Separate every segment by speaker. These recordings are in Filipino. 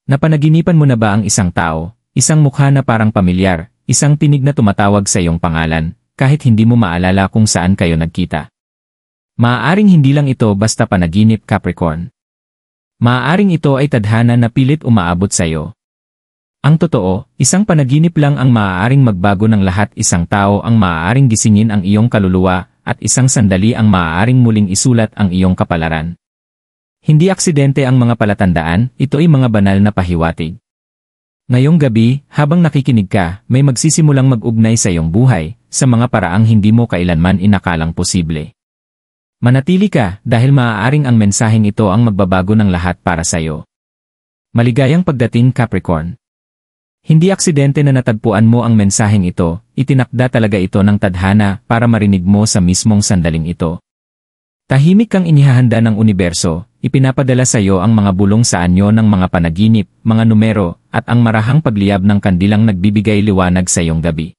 Speaker 1: Napanaginipan mo na ba ang isang tao, isang mukha na parang pamilyar, isang tinig na tumatawag sa iyong pangalan, kahit hindi mo maalala kung saan kayo nagkita? Maaaring hindi lang ito basta panaginip, Capricorn. Maaaring ito ay tadhana na pilit umaabot sa iyo. Ang totoo, isang panaginip lang ang maaaring magbago ng lahat. Isang tao ang maaaring gisingin ang iyong kaluluwa, at isang sandali ang maaaring muling isulat ang iyong kapalaran. Hindi aksidente ang mga palatandaan, ito ay mga banal na pahiwatig. Ngayong gabi, habang nakikinig ka, may magsisimulang mag-ugnay sa iyong buhay, sa mga paraang hindi mo kailanman inakalang posible. Manatili ka, dahil maaaring ang mensaheng ito ang magbabago ng lahat para sa iyo. Maligayang pagdating, Capricorn. Hindi aksidente na natagpuan mo ang mensaheng ito, itinakda talaga ito ng tadhana para marinig mo sa mismong sandaling ito. Tahimik kang inihahanda ng universo, ipinapadala sa iyo ang mga bulong sa anyo ng mga panaginip, mga numero, at ang marahang pagliyab ng kandilang nagbibigay liwanag sa iyong gabi.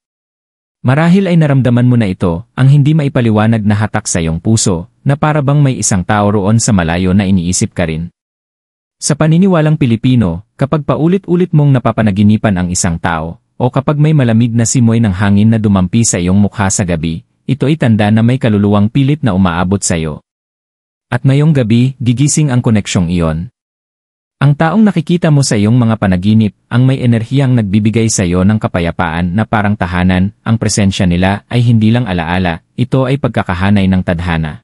Speaker 1: Marahil ay naramdaman mo na ito, ang hindi maipaliwanag na hatak sa iyong puso, na para bang may isang tao roon sa malayo na iniisip ka rin. Sa paniniwalang Pilipino, kapag paulit-ulit mong napapanaginipan ang isang tao, o kapag may malamig na simoy ng hangin na dumampi sa iyong mukha sa gabi, ito ay tanda na may kaluluwang pilit na umaabot sa iyo. At ngayong gabi, gigising ang koneksyong iyon. Ang taong nakikita mo sa iyong mga panaginip, ang may enerhiyang nagbibigay sa iyo ng kapayapaan na parang tahanan, ang presensya nila ay hindi lang alaala, ito ay pagkakahanay ng tadhana.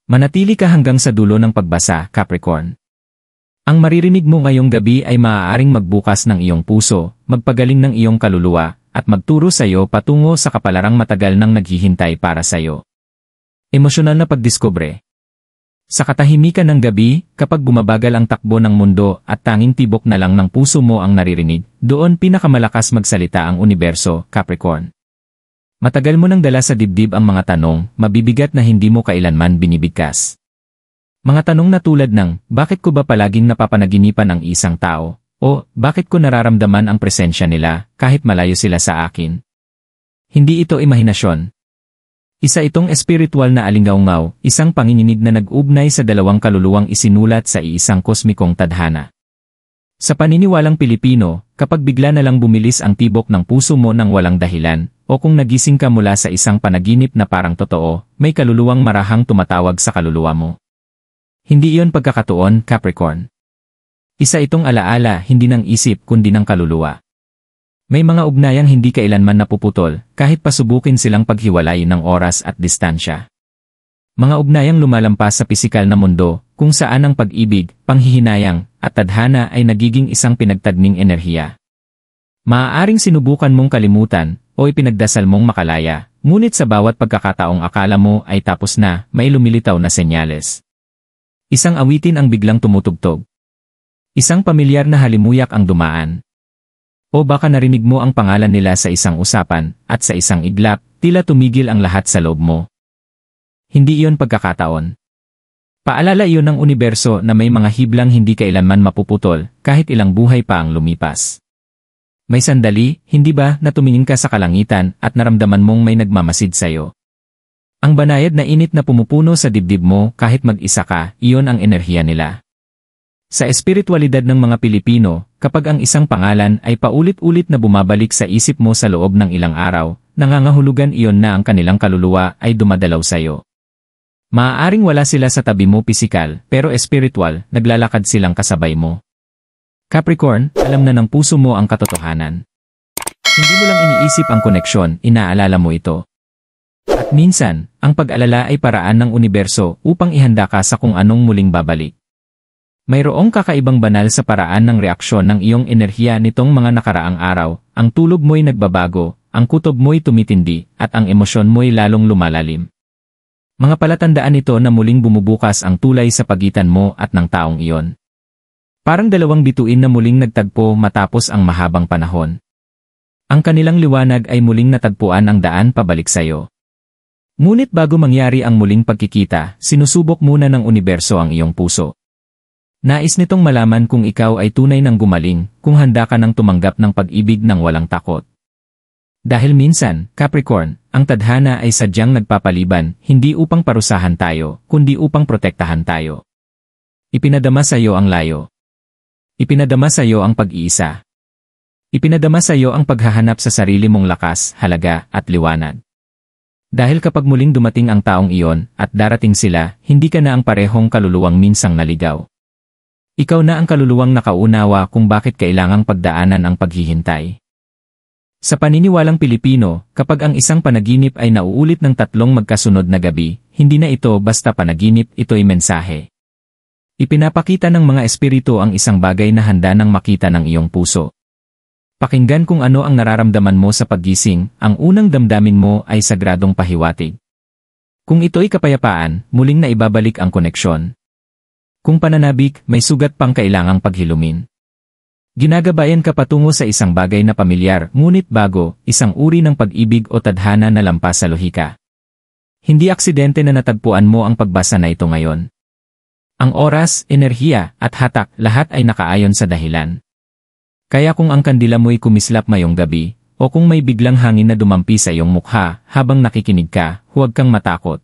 Speaker 1: Manatili ka hanggang sa dulo ng pagbasa, Capricorn. Ang maririnig mo ngayong gabi ay maaaring magbukas ng iyong puso, magpagaling ng iyong kaluluwa, at magturo sa iyo patungo sa kapalarang matagal nang naghihintay para sa iyo. Emosyonal na pagdiskubre. Sa katahimikan ng gabi, kapag bumabagal ang takbo ng mundo at tanging tibok na lang ng puso mo ang naririnig, doon pinakamalakas magsalita ang universo, Capricorn. Matagal mo nang dala sa dibdib ang mga tanong, mabibigat na hindi mo kailanman binibigkas. Mga tanong na tulad ng, bakit ko ba palaging napapanaginipan ang isang tao? O, bakit ko nararamdaman ang presensya nila, kahit malayo sila sa akin? Hindi ito imahinasyon. Isa itong espiritual na alingaungaw, isang panginginig na nag-ugnay sa dalawang kaluluwang isinulat sa iisang kosmikong tadhana. Sa paniniwalang Pilipino, kapag bigla na lang bumilis ang tibok ng puso mo ng walang dahilan, o kung nagising ka mula sa isang panaginip na parang totoo, may kaluluwang marahang tumatawag sa kaluluwa mo. Hindi iyon pagkakataon, Capricorn. Isa itong alaala hindi ng isip kundi ng kaluluwa. May mga ugnayang hindi kailanman napuputol, kahit pasubukin silang paghiwalay ng oras at distansya. Mga ugnayang lumalampas sa pisikal na mundo, kung saan ang pag-ibig, panghihinayang, at tadhana ay nagiging isang pinagtagning enerhiya. Maaaring sinubukan mong kalimutan, o ipinagdasal mong makalaya, ngunit sa bawat pagkakataong akala mo ay tapos na, may lumilitaw na senyales. Isang awitin ang biglang tumutugtog. Isang pamilyar na halimuyak ang dumaan. O baka narinig mo ang pangalan nila sa isang usapan, at sa isang iglap, tila tumigil ang lahat sa loob mo. Hindi iyon pagkakataon. Paalala iyon ng universo na may mga hiblang hindi kailanman mapuputol, kahit ilang buhay pa ang lumipas. May sandali, hindi ba, na tumingin ka sa kalangitan at naramdaman mong may nagmamasid sa iyo? Ang banayad na init na pumupuno sa dibdib mo kahit mag-isa ka, iyon ang enerhiya nila. Sa espiritualidad ng mga Pilipino, kapag ang isang pangalan ay paulit-ulit na bumabalik sa isip mo sa loob ng ilang araw, nangangahulugan iyon na ang kanilang kaluluwa ay dumadalaw sa iyo. Maaaring wala sila sa tabi mo pisikal, pero espiritual, naglalakad silang kasabay mo. Capricorn, alam na ng puso mo ang katotohanan. Hindi mo lang iniisip ang koneksyon, inaalala mo ito. At minsan, ang pag-alala ay paraan ng universo upang ihanda ka sa kung anong muling babalik. Mayroong kakaibang banal sa paraan ng reaksyon ng iyong enerhiya nitong mga nakaraang araw, ang tulog mo'y nagbabago, ang kutob mo'y tumitindi, at ang emosyon mo'y lalong lumalalim. Mga palatandaan ito na muling bumubukas ang tulay sa pagitan mo at ng taong iyon. Parang dalawang bituin na muling nagtagpo matapos ang mahabang panahon. Ang kanilang liwanag ay muling natagpuan ang daan pabalik sa iyo. Ngunit bago mangyari ang muling pagkikita, sinusubok muna ng universo ang iyong puso. Nais nitong malaman kung ikaw ay tunay ng gumaling, kung handa ka ng tumanggap ng pag-ibig ng walang takot. Dahil minsan, Capricorn, ang tadhana ay sadyang nagpapaliban, hindi upang parusahan tayo, kundi upang protektahan tayo. Ipinadama sa iyo ang layo. Ipinadama sa iyo ang pag-iisa. Ipinadama sa iyo ang paghahanap sa sarili mong lakas, halaga, at liwanag. Dahil kapag muling dumating ang taong iyon, at darating sila, hindi ka na ang parehong kaluluwang minsang naligaw. Ikaw na ang kaluluwang nakaunawa kung bakit kailangang pagdaanan ang paghihintay. Sa paniniwalang Pilipino, kapag ang isang panaginip ay nauulit ng 3 magkasunod na gabi, hindi na ito basta panaginip, ito'y mensahe. Ipinapakita ng mga espiritu ang isang bagay na handa nang makita ng iyong puso. Pakinggan kung ano ang nararamdaman mo sa paggising, ang unang damdamin mo ay sagradong pahiwatig. Kung ito'y kapayapaan, muling na ibabalik ang koneksyon. Kung pananabik, may sugat pang kailangang paghilumin. Ginagabayan ka patungo sa isang bagay na pamilyar, ngunit bago, isang uri ng pag-ibig o tadhana na lampas sa lohika. Hindi aksidente na natagpuan mo ang pagbasa na ito ngayon. Ang oras, enerhiya, at hatak, lahat ay nakaayon sa dahilan. Kaya kung ang kandila mo'y kumislap mayong gabi, o kung may biglang hangin na dumampi sa iyong mukha habang nakikinig ka, huwag kang matakot.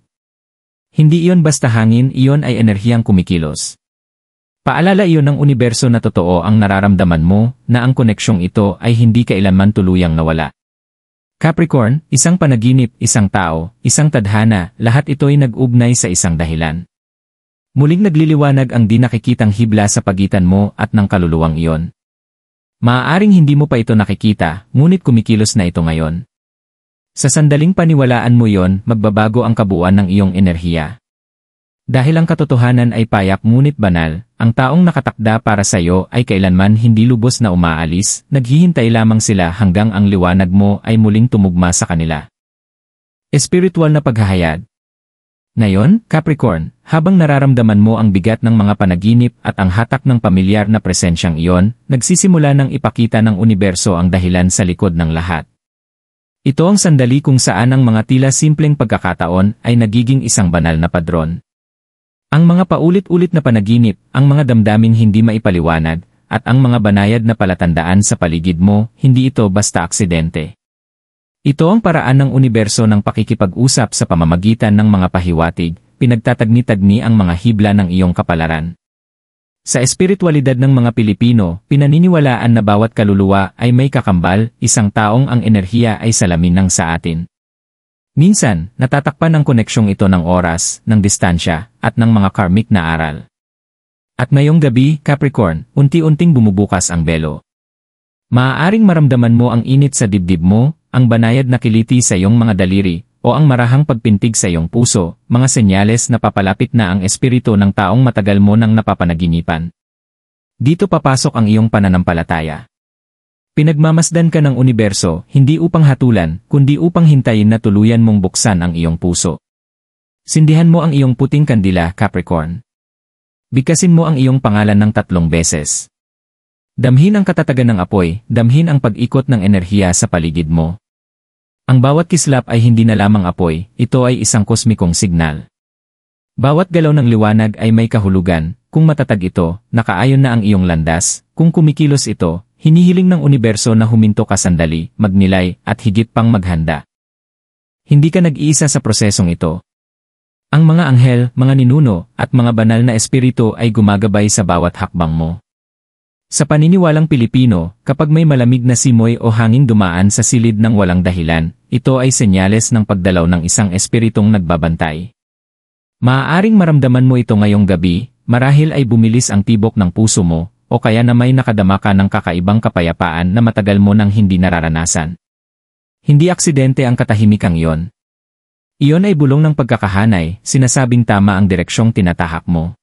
Speaker 1: Hindi iyon basta hangin, iyon ay enerhiyang kumikilos. Paalala iyon ng universo na totoo ang nararamdaman mo, na ang koneksyong ito ay hindi kailanman tuluyang nawala. Capricorn, isang panaginip, isang tao, isang tadhana, lahat ito'y nag-ugnay sa isang dahilan. Muling nagliliwanag ang di nakikitang hibla sa pagitan mo at ng kaluluwang iyon. Maaaring hindi mo pa ito nakikita, ngunit kumikilos na ito ngayon. Sa sandaling paniwalaan mo iyon, magbabago ang kabuuan ng iyong enerhiya. Dahil ang katotohanan ay payak ngunit banal, ang taong nakatakda para sa iyo ay kailanman hindi lubos na umaalis, naghihintay lamang sila hanggang ang liwanag mo ay muling tumugma sa kanila. Espiritual na paghahayag. Ngayon, Capricorn, habang nararamdaman mo ang bigat ng mga panaginip at ang hatak ng pamilyar na presensyang iyon, nagsisimula ng ipakita ng universo ang dahilan sa likod ng lahat. Ito ang sandali kung saan ang mga tila simpleng pagkakataon ay nagiging isang banal na padron. Ang mga paulit-ulit na panaginip, ang mga damdaming hindi maipaliwanag, at ang mga banayad na palatandaan sa paligid mo, hindi ito basta aksidente. Ito ang paraan ng universo ng pakikipag-usap sa pamamagitan ng mga pahiwatig, pinagtatagni-tagni ang mga hibla ng iyong kapalaran. Sa espiritualidad ng mga Pilipino, pinaniniwalaan na bawat kaluluwa ay may kakambal, isang taong ang enerhiya ay salamin ng sa atin. Minsan, natatakpan ang koneksyong ito ng oras, ng distansya, at ng mga karmic na aral. At ngayong gabi, Capricorn, unti-unting bumubukas ang belo. Maaaring maramdaman mo ang init sa dibdib mo, ang banayad na kiliti sa iyong mga daliri, o ang marahang pagpintig sa iyong puso, mga senyales na papalapit na ang espiritu ng taong matagal mo nang napapanaginipan. Dito papasok ang iyong pananampalataya. Pinagmamasdan ka ng universo, hindi upang hatulan, kundi upang hintayin na tuluyan mong buksan ang iyong puso. Sindihan mo ang iyong puting kandila, Capricorn. Bigkasin mo ang iyong pangalan ng 3 beses. Damhin ang katatagan ng apoy, damhin ang pag-ikot ng enerhiya sa paligid mo. Ang bawat kislap ay hindi na lamang apoy, ito ay isang kosmikong signal. Bawat galaw ng liwanag ay may kahulugan, kung matatag ito, nakaayon na ang iyong landas, kung kumikilos ito, hinihiling ng universo na huminto ka sandali, magnilay, at higit pang maghanda. Hindi ka nag-iisa sa prosesong ito. Ang mga anghel, mga ninuno, at mga banal na espiritu ay gumagabay sa bawat hakbang mo. Sa paniniwalang Pilipino, kapag may malamig na simoy o hangin dumaan sa silid ng walang dahilan, ito ay senyales ng pagdalaw ng isang espiritong nagbabantay. Maaaring maramdaman mo ito ngayong gabi, marahil ay bumilis ang tibok ng puso mo, o kaya na may nakadama ka ng kakaibang kapayapaan na matagal mo nang hindi nararanasan. Hindi aksidente ang katahimikang iyon. Iyon ay bulong ng pagkakahanay, sinasabing tama ang direksyong tinatahak mo.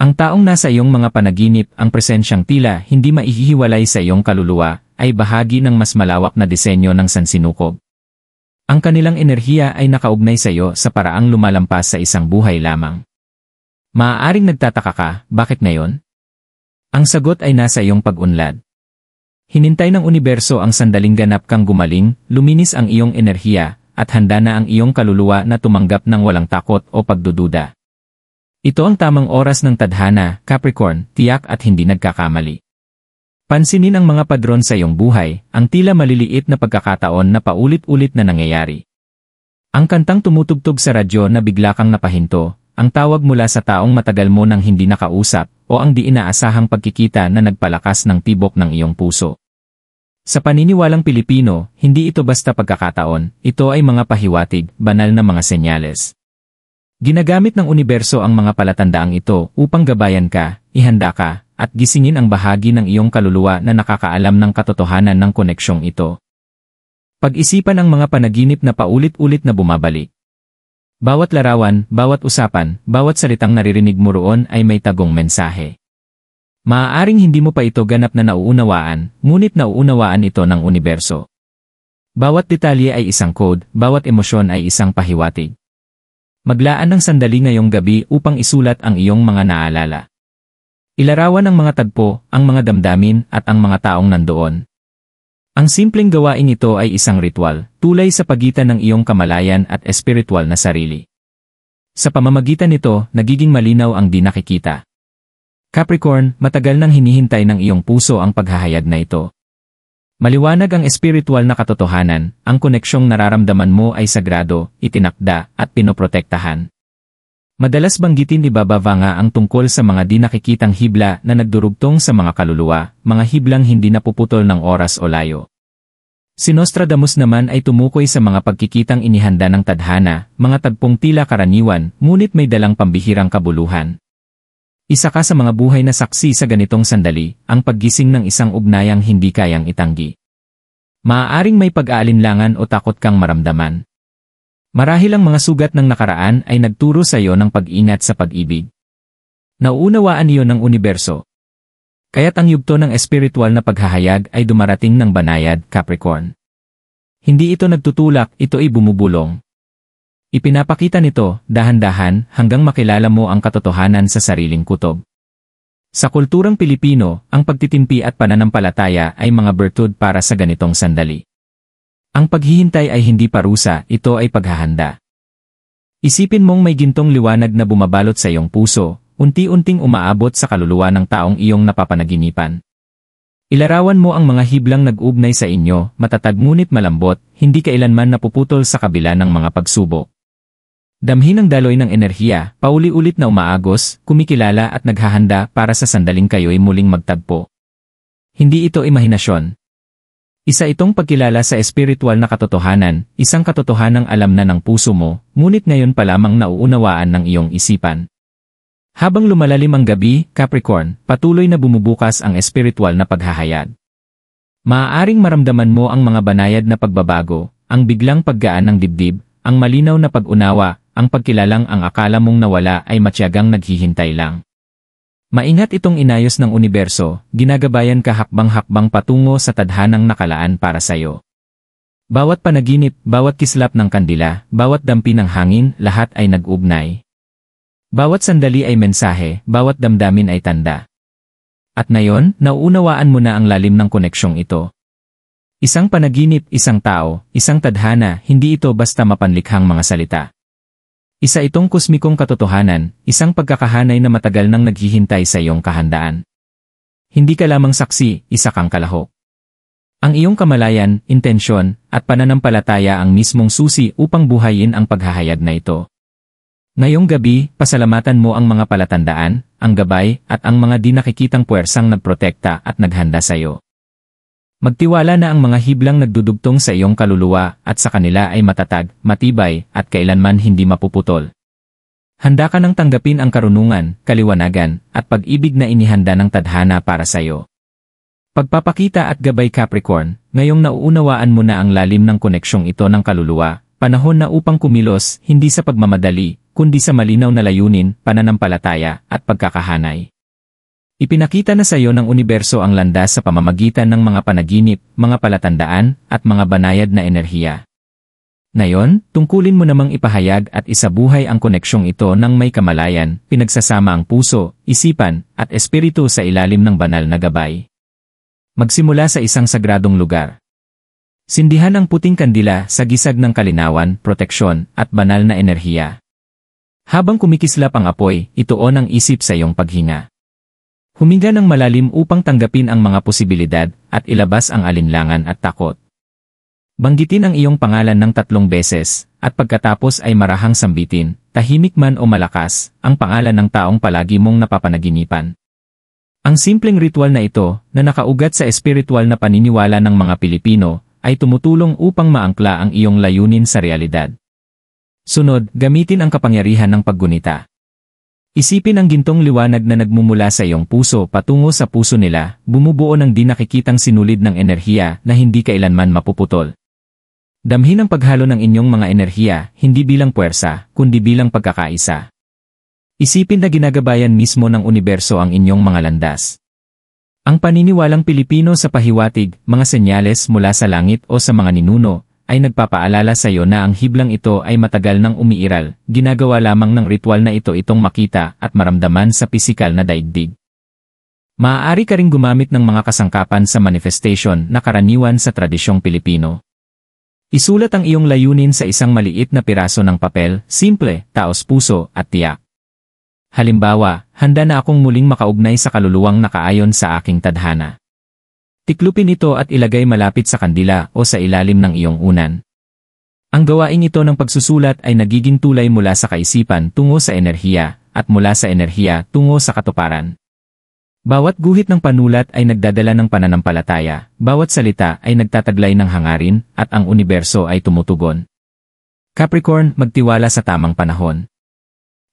Speaker 1: Ang taong nasa iyong mga panaginip, ang presensyang tila hindi maihihiwalay sa iyong kaluluwa, ay bahagi ng mas malawak na disenyo ng sansinukob. Ang kanilang enerhiya ay nakaugnay sa iyo sa paraang lumalampas sa isang buhay lamang. Maaaring nagtataka ka, bakit ngayon? Ang sagot ay nasa iyong pag-unlad. Hinintay ng universo ang sandaling ganap kang gumaling, luminis ang iyong enerhiya, at handa na ang iyong kaluluwa na tumanggap ng walang takot o pagdududa. Ito ang tamang oras ng tadhana, Capricorn, tiyak at hindi nagkakamali. Pansinin ang mga padron sa iyong buhay, ang tila maliliit na pagkakataon na paulit-ulit na nangyayari. Ang kantang tumutugtog sa radyo na bigla kang napahinto, ang tawag mula sa taong matagal mo nang hindi nakausap, o ang di inaasahang pagkikita na nagpalakas ng tibok ng iyong puso. Sa paniniwalang Pilipino, hindi ito basta pagkakataon, ito ay mga pahiwatig, banal na mga senyales. Ginagamit ng universo ang mga palatandaang ito upang gabayan ka, ihanda ka, at gisingin ang bahagi ng iyong kaluluwa na nakakaalam ng katotohanan ng koneksyong ito. Pag-isipan ang mga panaginip na paulit-ulit na bumabalik. Bawat larawan, bawat usapan, bawat salitang naririnig mo roon ay may tagong mensahe. Maaaring hindi mo pa ito ganap na nauunawaan, ngunit nauunawaan ito ng universo. Bawat detalye ay isang code, bawat emosyon ay isang pahiwatig. Maglaan ng sandali ngayong gabi upang isulat ang iyong mga naalala. Ilarawan ang mga tagpo, ang mga damdamin, at ang mga taong nandoon. Ang simpleng gawain ito ay isang ritual, tulay sa pagitan ng iyong kamalayan at espiritual na sarili. Sa pamamagitan nito, nagiging malinaw ang di nakikita. Capricorn, matagal nang hinihintay ng iyong puso ang paghahayag na ito. Maliwanag ang espiritual na katotohanan, ang koneksyong nararamdaman mo ay sagrado, itinakda, at pinoprotektahan. Madalas banggitin ni Baba Vanga ang tungkol sa mga di nakikitang hibla na nagdurugtong sa mga kaluluwa, mga hiblang hindi napuputol ng oras o layo. Si Nostradamus naman ay tumukoy sa mga pagkikitang inihanda ng tadhana, mga tagpong tila karaniwan, ngunit may dalang pambihirang kabuluhan. Isa ka sa mga buhay na saksi sa ganitong sandali, ang paggising ng isang ugnayang hindi kayang itanggi. Maaaring may pag-aalinlangan o takot kang maramdaman. Marahil ang mga sugat ng nakaraan ay nagturo sa iyo ng pag-ingat sa pag-ibig. Nauunawaan iyon ng universo. Kaya't ang yugto ng espiritual na paghahayag ay dumarating ng banayad, Capricorn. Hindi ito nagtutulak, ito ay bumubulong. Ipinapakita nito, dahan-dahan, hanggang makilala mo ang katotohanan sa sariling kutob. Sa kulturang Pilipino, ang pagtitimpi at pananampalataya ay mga bertud para sa ganitong sandali. Ang paghihintay ay hindi parusa, ito ay paghahanda. Isipin mong may gintong liwanag na bumabalot sa iyong puso, unti-unting umaabot sa kaluluwa ng taong iyong napapanaginipan. Ilarawan mo ang mga hiblang nag-ugnay sa inyo, matatag ngunit malambot, hindi kailanman napuputol sa kabila ng mga pagsubok. Damhin ang daloy ng enerhiya, pauli-ulit na umaagos, kumikilala at naghahanda para sa sandaling kayo'y muling magtagpo. Hindi ito imahinasyon. Isa itong pagkilala sa espiritual na katotohanan, isang katotohanang alam na ng puso mo, ngunit ngayon pa lamang nauunawaan ng iyong isipan. Habang lumalalim ang gabi, Capricorn, patuloy na bumubukas ang espiritual na paghahayag. Maaaring maramdaman mo ang mga banayad na pagbabago, ang biglang paggaan ng dibdib, ang malinaw na pag-unawa, ang pagkilalang ang akala mong nawala ay matyagang naghihintay lang. Maingat itong inayos ng universo, ginagabayan ka hakbang-hakbang patungo sa tadhanang nakalaan para sa'yo. Bawat panaginip, bawat kislap ng kandila, bawat dampi ng hangin, lahat ay nag-ugnay. Bawat sandali ay mensahe, bawat damdamin ay tanda. At ngayon, nauunawaan mo na ang lalim ng koneksyong ito. Isang panaginip, isang tao, isang tadhana, hindi ito basta mapanlikhang mga salita. Isa itong kosmikong katotohanan, isang pagkakahanay na matagal nang naghihintay sa iyong kahandaan. Hindi ka lamang saksi, isa kang kalahok. Ang iyong kamalayan, intensyon, at pananampalataya ang mismong susi upang buhayin ang paghahayag na ito. Ngayong gabi, pasalamatan mo ang mga palatandaan, ang gabay, at ang mga di nakikitang puwersang nagprotekta at naghanda sa iyo. Magtiwala na ang mga hiblang nagdudugtong sa iyong kaluluwa at sa kanila ay matatag, matibay, at kailanman hindi mapuputol. Handa ka nang tanggapin ang karunungan, kaliwanagan, at pag-ibig na inihanda ng tadhana para sa iyo. Pagpapakita at gabay Capricorn, ngayong nauunawaan mo na ang lalim ng koneksyong ito ng kaluluwa, panahon na upang kumilos, hindi sa pagmamadali, kundi sa malinaw na layunin, pananampalataya, at pagkakahanay. Ipinakita na sa iyo ng universo ang landas sa pamamagitan ng mga panaginip, mga palatandaan, at mga banayad na enerhiya. Ngayon, tungkulin mo namang ipahayag at isabuhay ang koneksyong ito ng may kamalayan, pinagsasama ang puso, isipan, at espiritu sa ilalim ng banal na gabay. Magsimula sa isang sagradong lugar. Sindihan ang puting kandila sa gisag ng kalinawan, proteksyon, at banal na enerhiya. Habang kumikislap ang apoy, ituon ang isip sa iyong paghinga. Huminga ng malalim upang tanggapin ang mga posibilidad at ilabas ang alinlangan at takot. Banggitin ang iyong pangalan ng 3 beses, at pagkatapos ay marahang sambitin, tahimik man o malakas, ang pangalan ng taong palagi mong napapanaginipan. Ang simpleng ritual na ito, na nakaugat sa espiritual na paniniwala ng mga Pilipino, ay tumutulong upang maangkla ang iyong layunin sa realidad. Sunod, gamitin ang kapangyarihan ng paggunita. Isipin ang gintong liwanag na nagmumula sa iyong puso patungo sa puso nila, bumubuo ng di nakikitang sinulid ng enerhiya na hindi kailanman mapuputol. Damhin ang paghalo ng inyong mga enerhiya, hindi bilang puwersa, kundi bilang pagkakaisa. Isipin na ginagabayan mismo ng universo ang inyong mga landas. Ang paniniwalang Pilipino sa pahiwatig, mga senyales mula sa langit o sa mga ninuno, ay nagpapaalala sa iyo na ang hiblang ito ay matagal nang umiiral, ginagawa lamang ng ritual na ito itong makita at maramdaman sa pisikal na daigdig. Maaari ka ring gumamit ng mga kasangkapan sa manifestation na karaniwan sa tradisyong Pilipino. Isulat ang iyong layunin sa isang maliit na piraso ng papel, simple, taos-puso, at tiyak. Halimbawa, handa na akong muling makaugnay sa kaluluwang nakaayon sa aking tadhana. Tiklupin ito at ilagay malapit sa kandila o sa ilalim ng iyong unan. Ang gawaing ito ng pagsusulat ay nagiging tulay mula sa kaisipan tungo sa enerhiya, at mula sa enerhiya tungo sa katuparan. Bawat guhit ng panulat ay nagdadala ng pananampalataya, bawat salita ay nagtataglay ng hangarin, at ang universo ay tumutugon. Capricorn, magtiwala sa tamang panahon.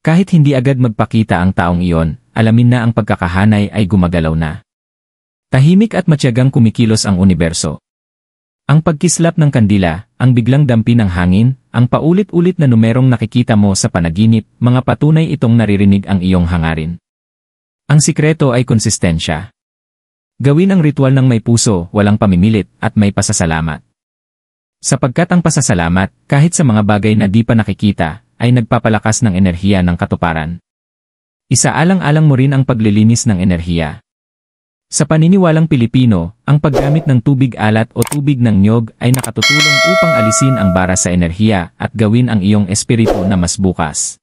Speaker 1: Kahit hindi agad magpakita ang taong iyon, alamin na ang pagkakahanay ay gumagalaw na. Tahimik at matyagang kumikilos ang universo. Ang pagkislap ng kandila, ang biglang dampi ng hangin, ang paulit-ulit na numerong nakikita mo sa panaginip, mga patunay itong naririnig ang iyong hangarin. Ang sikreto ay konsistensya. Gawin ang ritual ng may puso, walang pamimilit, at may pasasalamat. Sapagkat ang pasasalamat, kahit sa mga bagay na di pa nakikita, ay nagpapalakas ng enerhiya ng katuparan. Isaalang-alang mo rin ang paglilinis ng enerhiya. Sa paniniwalang Pilipino, ang paggamit ng tubig alat o tubig ng niyog ay nakatutulong upang alisin ang bara sa enerhiya at gawin ang iyong espiritu na mas bukas.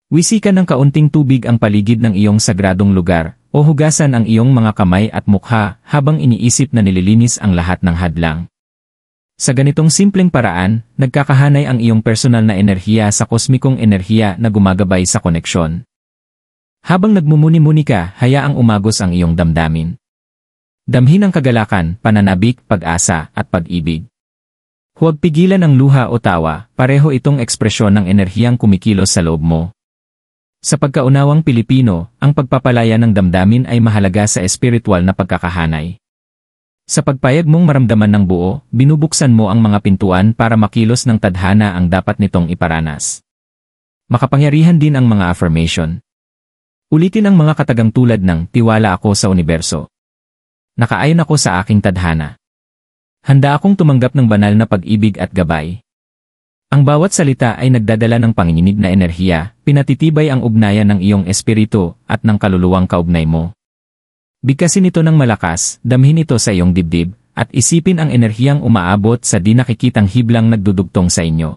Speaker 1: Wisikan ng kaunting tubig ang paligid ng iyong sagradong lugar, o hugasan ang iyong mga kamay at mukha habang iniisip na nililinis ang lahat ng hadlang. Sa ganitong simpleng paraan, nagkakahanay ang iyong personal na enerhiya sa kosmikong enerhiya na gumagabay sa koneksyon. Habang nagmumuni-muni ka, hayaang umagos ang iyong damdamin. Damhin ang kagalakan, pananabik, pag-asa, at pag-ibig. Huwag pigilan ang luha o tawa, pareho itong ekspresyon ng enerhiyang kumikilos sa loob mo. Sa pagkaunawang Pilipino, ang pagpapalaya ng damdamin ay mahalaga sa espiritual na pagkakahanay. Sa pagpayag mong maramdaman ng buo, binubuksan mo ang mga pintuan para makilos ng tadhana ang dapat nitong iparanas. Makapangyarihan din ang mga affirmation. Ulitin ang mga katagang tulad ng, tiwala ako sa universo. Nakaayon ako sa aking tadhana. Handa akong tumanggap ng banal na pag-ibig at gabay. Ang bawat salita ay nagdadala ng panginginig na enerhiya, pinatitibay ang ugnayan ng iyong espiritu at ng kaluluwang kaugnay mo. Bigkasin ito ng malakas, damhin ito sa iyong dibdib, at isipin ang enerhiyang umaabot sa di nakikitang hiblang nagdudugtong sa inyo.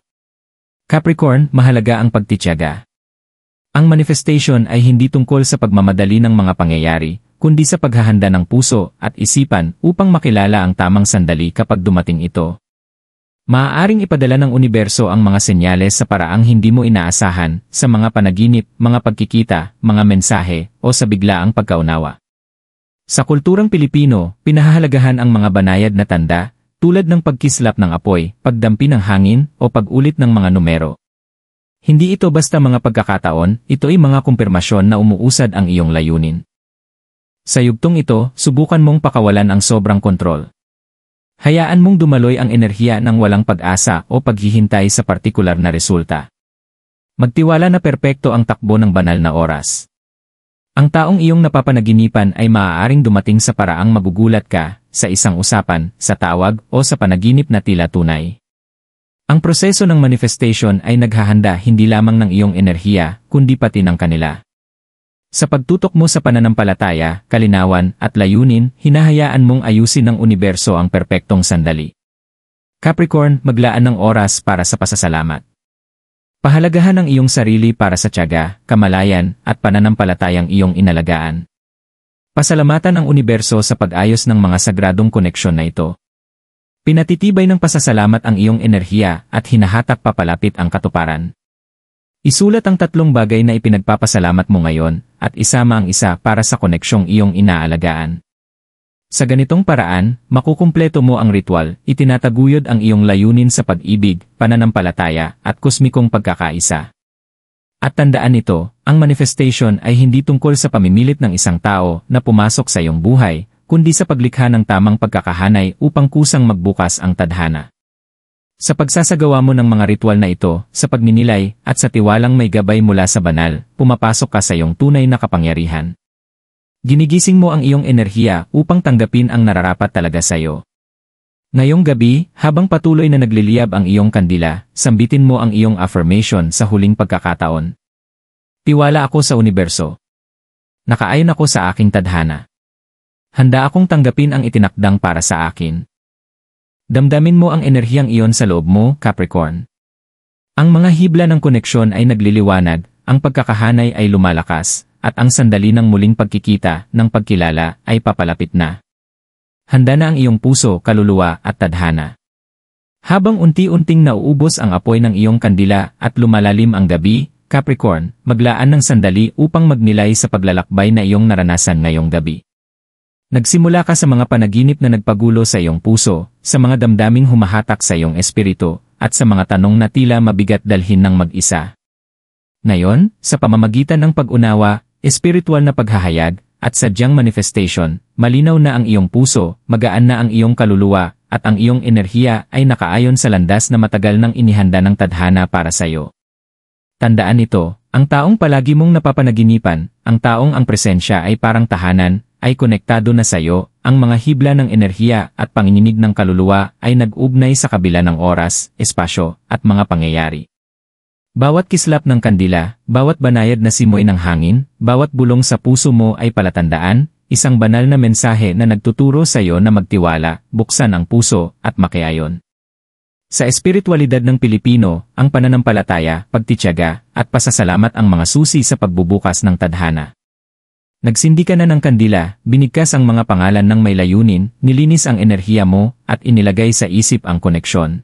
Speaker 1: Capricorn, mahalaga ang pagtitiyaga. Ang manifestation ay hindi tungkol sa pagmamadali ng mga pangyayari, kundi sa paghahanda ng puso at isipan upang makilala ang tamang sandali kapag dumating ito. Maaaring ipadala ng universo ang mga senyales sa paraang hindi mo inaasahan, sa mga panaginip, mga pagkikita, mga mensahe, o sa biglaang pagkaunawa. Sa kulturang Pilipino, pinahahalagahan ang mga banayad na tanda, tulad ng pagkislap ng apoy, pagdampi ng hangin, o pag-ulit ng mga numero. Hindi ito basta mga pagkakataon, ito ay mga kumpirmasyon na umuusad ang iyong layunin. Sa yugtong ito, subukan mong pakawalan ang sobrang kontrol. Hayaan mong dumaloy ang enerhiya ng walang pag-asa o paghihintay sa partikular na resulta. Magtiwala na perpekto ang takbo ng banal na oras. Ang taong iyong napapanaginipan ay maaaring dumating sa paraang magugulat ka, sa isang usapan, sa tawag, o sa panaginip na tila tunay. Ang proseso ng manifestation ay naghahanda hindi lamang ng iyong enerhiya, kundi pati ng kanila. Sa pagtutok mo sa pananampalataya, kalinawan, at layunin, hinahayaan mong ayusin ng universo ang perpektong sandali. Capricorn, maglaan ng oras para sa pasasalamat. Pahalagahan ang iyong sarili para sa tiyaga, kamalayan, at pananampalatayang iyong inalagaan. Pasalamatan ang universo sa pag-ayos ng mga sagradong koneksyon na ito. Pinatitibay ng pasasalamat ang iyong enerhiya at hinahatak papalapit ang katuparan. Isulat ang 3 bagay na ipinagpapasalamat mo ngayon at isama ang isa para sa koneksyong iyong inaalagaan. Sa ganitong paraan, makukumpleto mo ang ritual, itinataguyod ang iyong layunin sa pag-ibig, pananampalataya, at kosmikong pagkakaisa. At tandaan ito, ang manifestation ay hindi tungkol sa pamimilit ng isang tao na pumasok sa iyong buhay, kundi sa paglikha ng tamang pagkakahanay upang kusang magbukas ang tadhana. Sa pagsasagawa mo ng mga ritual na ito, sa pagninilay, at sa tiwalang may gabay mula sa banal, pumapasok ka sa iyong tunay na kapangyarihan. Ginigising mo ang iyong enerhiya upang tanggapin ang nararapat talaga sa iyo. Ngayong gabi, habang patuloy na nagliliyab ang iyong kandila, sambitin mo ang iyong affirmation sa huling pagkakataon. Tiwala ako sa universo. Nakaayon ako sa aking tadhana. Handa akong tanggapin ang itinakdang para sa akin. Damdamin mo ang enerhiyang iyon sa loob mo, Capricorn. Ang mga hibla ng koneksyon ay nagliliwanag, ang pagkakahanay ay lumalakas, at ang sandali ng muling pagkikita ng pagkilala ay papalapit na. Handa na ang iyong puso, kaluluwa at tadhana. Habang unti-unting nauubos ang apoy ng iyong kandila at lumalalim ang gabi, Capricorn, maglaan ng sandali upang magnilay sa paglalakbay na iyong naranasan ngayong gabi. Nagsimula ka sa mga panaginip na nagpagulo sa iyong puso, sa mga damdaming humahatak sa iyong espiritu, at sa mga tanong na tila mabigat dalhin ng mag-isa. Ngayon, sa pamamagitan ng pag-unawa, espiritual na paghahayag, at sadyang manifestation, malinaw na ang iyong puso, magaan na ang iyong kaluluwa, at ang iyong enerhiya ay nakaayon sa landas na matagal nang inihanda ng tadhana para sa iyo. Tandaan ito, ang taong palagi mong napapanaginipan, ang taong ang presensya ay parang tahanan, ay konektado na sa iyo, ang mga hibla ng enerhiya at panginginig ng kaluluwa ay nag-ugnay sa kabila ng oras, espasyo, at mga pangyayari. Bawat kislap ng kandila, bawat banayad na simoy ng hangin, bawat bulong sa puso mo ay palatandaan, isang banal na mensahe na nagtuturo sa iyo na magtiwala, buksan ang puso, at makiayon. Sa espiritualidad ng Pilipino, ang pananampalataya, pagtitiyaga, at pasasalamat ang mga susi sa pagbubukas ng tadhana. Nagsindi ka na ng kandila, binigkas ang mga pangalan ng may layunin, nilinis ang enerhiya mo, at inilagay sa isip ang koneksyon.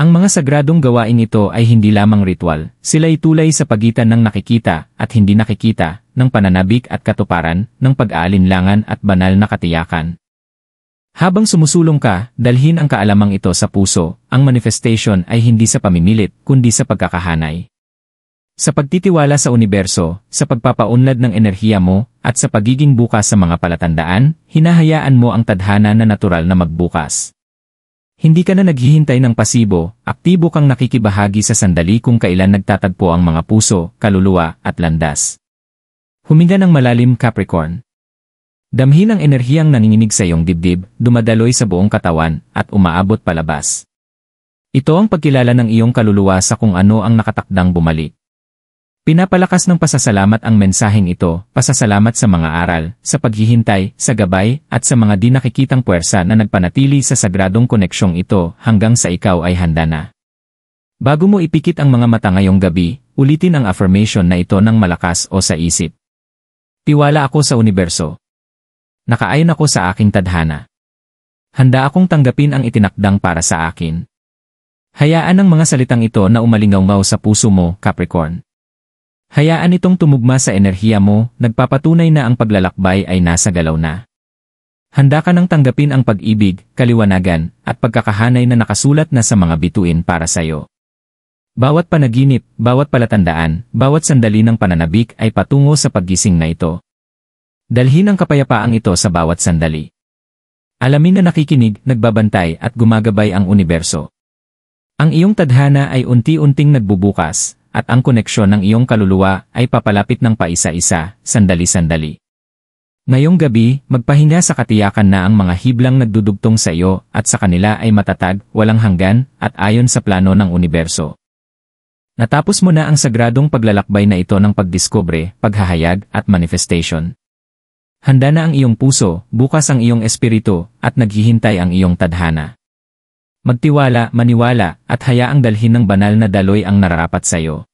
Speaker 1: Ang mga sagradong gawain ito ay hindi lamang ritual, sila ay tulay sa pagitan ng nakikita at hindi nakikita, ng pananabik at katuparan, ng pag-aalinlangan at banal na katiyakan. Habang sumusulong ka, dalhin ang kaalamang ito sa puso, ang manifestation ay hindi sa pamimilit, kundi sa pagkakahanay. Sa pagtitiwala sa universo, sa pagpapaunlad ng enerhiya mo, at sa pagiging bukas sa mga palatandaan, hinahayaan mo ang tadhana na natural na magbukas. Hindi ka na naghihintay ng pasibo, aktibo kang nakikibahagi sa sandali kung kailan nagtatagpo ang mga puso, kaluluwa, at landas. Huminga ng malalim, Capricorn. Damhin ang enerhiyang nanginginig sa iyong dibdib, dumadaloy sa buong katawan, at umaabot palabas. Ito ang pagkilala ng iyong kaluluwa sa kung ano ang nakatakdang bumalik. Pinapalakas ng pasasalamat ang mensaheng ito, pasasalamat sa mga aral, sa paghihintay, sa gabay, at sa mga di nakikitang puwersa na nagpanatili sa sagradong koneksyong ito hanggang sa ikaw ay handa na. Bago mo ipikit ang mga mata ngayong gabi, ulitin ang affirmation na ito ng malakas o sa isip. Tiwala ako sa universo. Nakaayon ako sa aking tadhana. Handa akong tanggapin ang itinakdang para sa akin. Hayaan ang mga salitang ito na umalingaw sa puso mo, Capricorn. Hayaan itong tumugma sa enerhiya mo, nagpapatunay na ang paglalakbay ay nasa galaw na. Handa ka nang tanggapin ang pag-ibig, kaliwanagan, at pagkakahanay na nakasulat na sa mga bituin para sa iyo. Bawat panaginip, bawat palatandaan, bawat sandali ng pananabik ay patungo sa paggising na ito. Dalhin ang kapayapaang ito sa bawat sandali. Alamin na nakikinig, nagbabantay at gumagabay ang universo. Ang iyong tadhana ay unti-unting nagbubukas, at ang koneksyon ng iyong kaluluwa ay papalapit ng paisa-isa, sandali-sandali. Ngayong gabi, magpahinga sa katiyakan na ang mga hiblang nagdudugtong sa iyo at sa kanila ay matatag, walang hanggan, at ayon sa plano ng universo. Natapos mo na ang sagradong paglalakbay na ito ng pagdiskobre, paghahayag, at manifestation. Handa na ang iyong puso, bukas ang iyong espiritu, at naghihintay ang iyong tadhana. Magtiwala, maniwala, at hayaang dalhin ng banal na daloy ang nararapat sa iyo.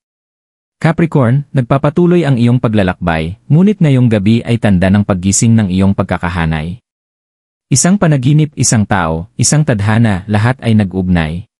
Speaker 1: Capricorn, nagpapatuloy ang iyong paglalakbay, ngunit ngayong gabi ay tanda ng paggising ng iyong pagkakahanay. Isang panaginip, isang tao, isang tadhana, lahat ay nag-ugnay.